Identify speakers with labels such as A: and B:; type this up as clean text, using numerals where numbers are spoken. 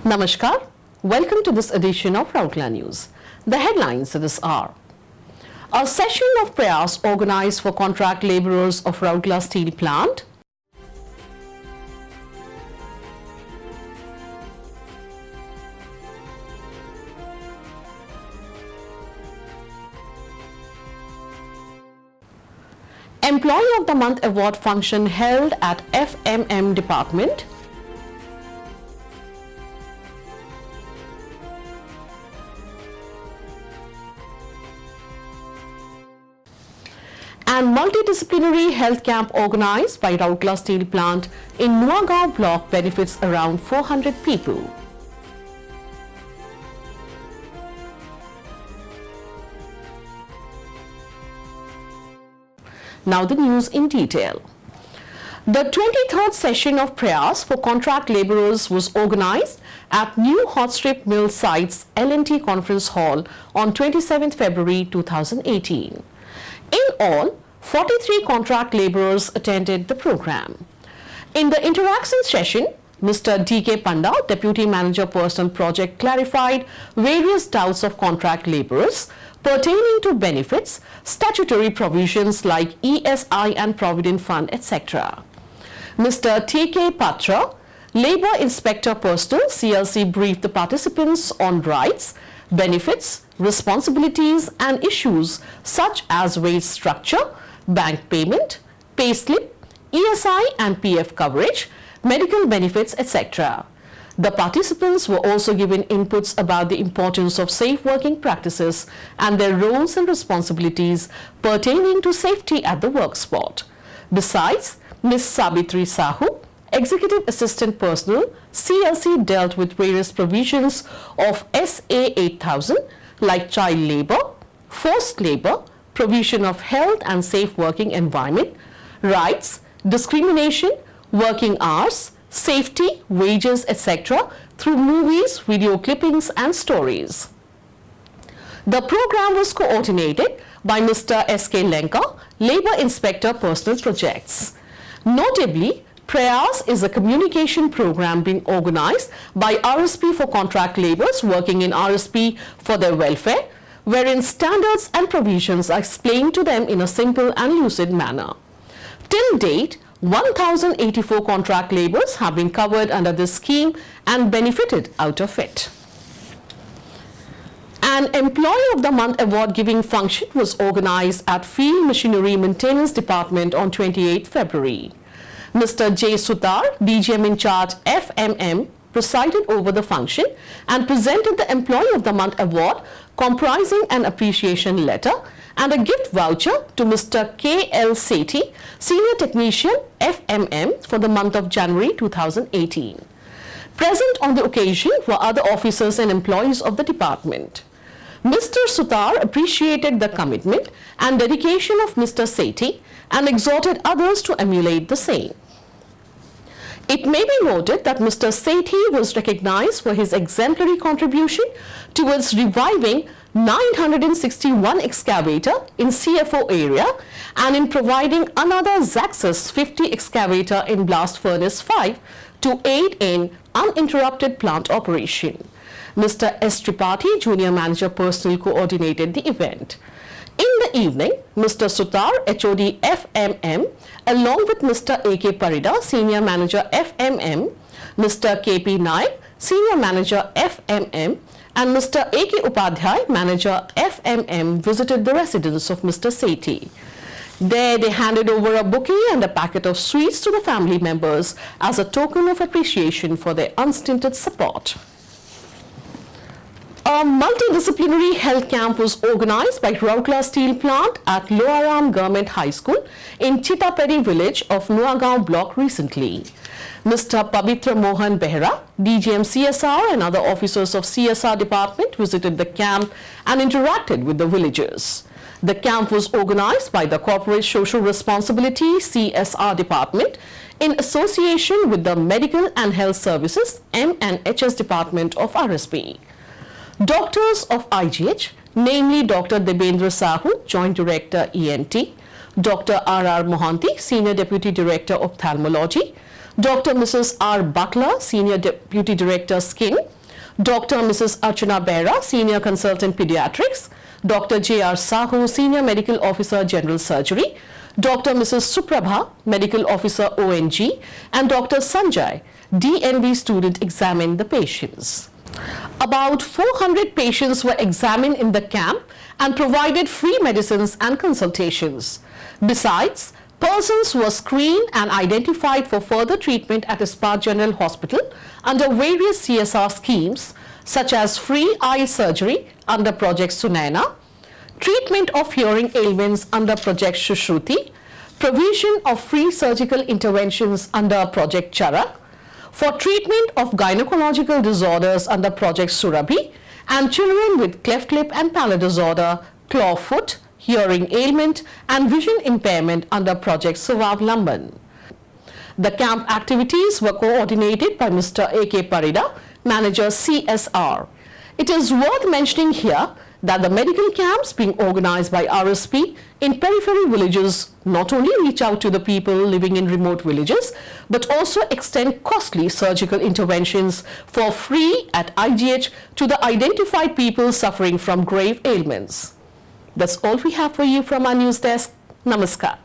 A: Namaskar. Welcome to this edition of Rourkela News. The headlines of this hour. A session of prayers organized for contract laborers of Rourkela Steel Plant. Employee of the Month Award function held at FMM Department. And multidisciplinary health camp organized by Rourkela Steel Plant in Nuagaon block benefits around 400 people. Now the news in detail. The 23rd session of prayers for contract laborers was organized at New Hot Strip Mill Site's L&T Conference Hall on 27th February 2018. In all, 43 contract laborers attended the program. In the interaction session, Mr. D.K. Panda, Deputy Manager Personal Project, clarified various doubts of contract laborers pertaining to benefits, statutory provisions like ESI and Provident Fund, etc. Mr. T.K. Patra, Labour Inspector Personal, CLC, briefed the participants on rights, benefits, responsibilities and issues such as wage structure, bank payment, payslip, ESI and PF coverage, medical benefits, etc. The participants were also given inputs about the importance of safe working practices and their roles and responsibilities pertaining to safety at the work spot. Besides, Ms. Sabitri Sahu, Executive Assistant Personnel, CLC, dealt with various provisions of SA 8000 like child labour, forced labour, provision of health and safe working environment, rights, discrimination, working hours, safety, wages, etc. through movies, video clippings and stories. The program was coordinated by Mr. S.K. Lenka, Labour Inspector Personal Projects. Notably, Prayas is a communication program being organized by RSP for contract laborers working in RSP for their welfare, wherein standards and provisions are explained to them in a simple and lucid manner. Till date, 1,084 contract laborers have been covered under this scheme and benefited out of it. An Employee of the Month award giving function was organized at Field Machinery Maintenance Department on 28 February. Mr. J. Sutar, DGM in charge FMM, presided over the function and presented the Employee of the Month award comprising an appreciation letter and a gift voucher to Mr. K.L. Sethi, Senior Technician FMM for the month of January 2018. Present on the occasion were other officers and employees of the department. Mr. Sutar appreciated the commitment and dedication of Mr. Sethi and exhorted others to emulate the same. It may be noted that Mr. Sethi was recognized for his exemplary contribution towards reviving 961 excavator in CFO area and in providing another Zaxxas 50 excavator in Blast Furnace 5 to aid in uninterrupted plant operation. Mr. S. Tripathi, Junior Manager Personnel, coordinated the event. In the evening, Mr. Sutar, HOD FMM, along with Mr. A.K. Parida, Senior Manager FMM, Mr. K.P. Naik, Senior Manager FMM, and Mr. A.K. Upadhyay, Manager FMM, visited the residence of Mr. Sethi. There, they handed over a bouquet and a packet of sweets to the family members as a token of appreciation for their unstinted support. A multidisciplinary health camp was organized by Rourkela Steel Plant at Loaram Government High School in Chitapedi village of Nuagaon block recently. Mr. Pavitra Mohan Behra, DGM CSR and other officers of CSR department visited the camp and interacted with the villagers. The camp was organized by the Corporate Social Responsibility CSR department in association with the Medical and Health Services M&HS department of RSP. Doctors of IGH, namely Dr. Debendra Sahu, Joint Director ENT, Dr. R.R. Mohanty, Senior Deputy Director Ophthalmology, Dr. Mrs. R. Butler, Senior Deputy Director Skin, Dr. Mrs. Archana Bera, Senior Consultant Pediatrics, Dr. J.R. Sahu, Senior Medical Officer General Surgery, Dr. Mrs. Suprabha, Medical Officer ONG, and Dr. Sanjay, DNB student examined the patients. About 400 patients were examined in the camp and provided free medicines and consultations. Besides, persons were screened and identified for further treatment at Ispat General Hospital under various CSR schemes such as free eye surgery under Project Sunaina, treatment of hearing ailments under Project Shushruti, provision of free surgical interventions under Project Charak, for treatment of gynecological disorders under Project Surabhi, and children with cleft lip and palate disorder, clawfoot, hearing ailment and vision impairment under Project Swavlamban. The camp activities were coordinated by Mr. A.K. Parida, Manager CSR. It is worth mentioning here that the medical camps being organized by RSP in periphery villages not only reach out to the people living in remote villages, but also extend costly surgical interventions for free at IGH to the identified people suffering from grave ailments. That's all we have for you from our news desk. Namaskar.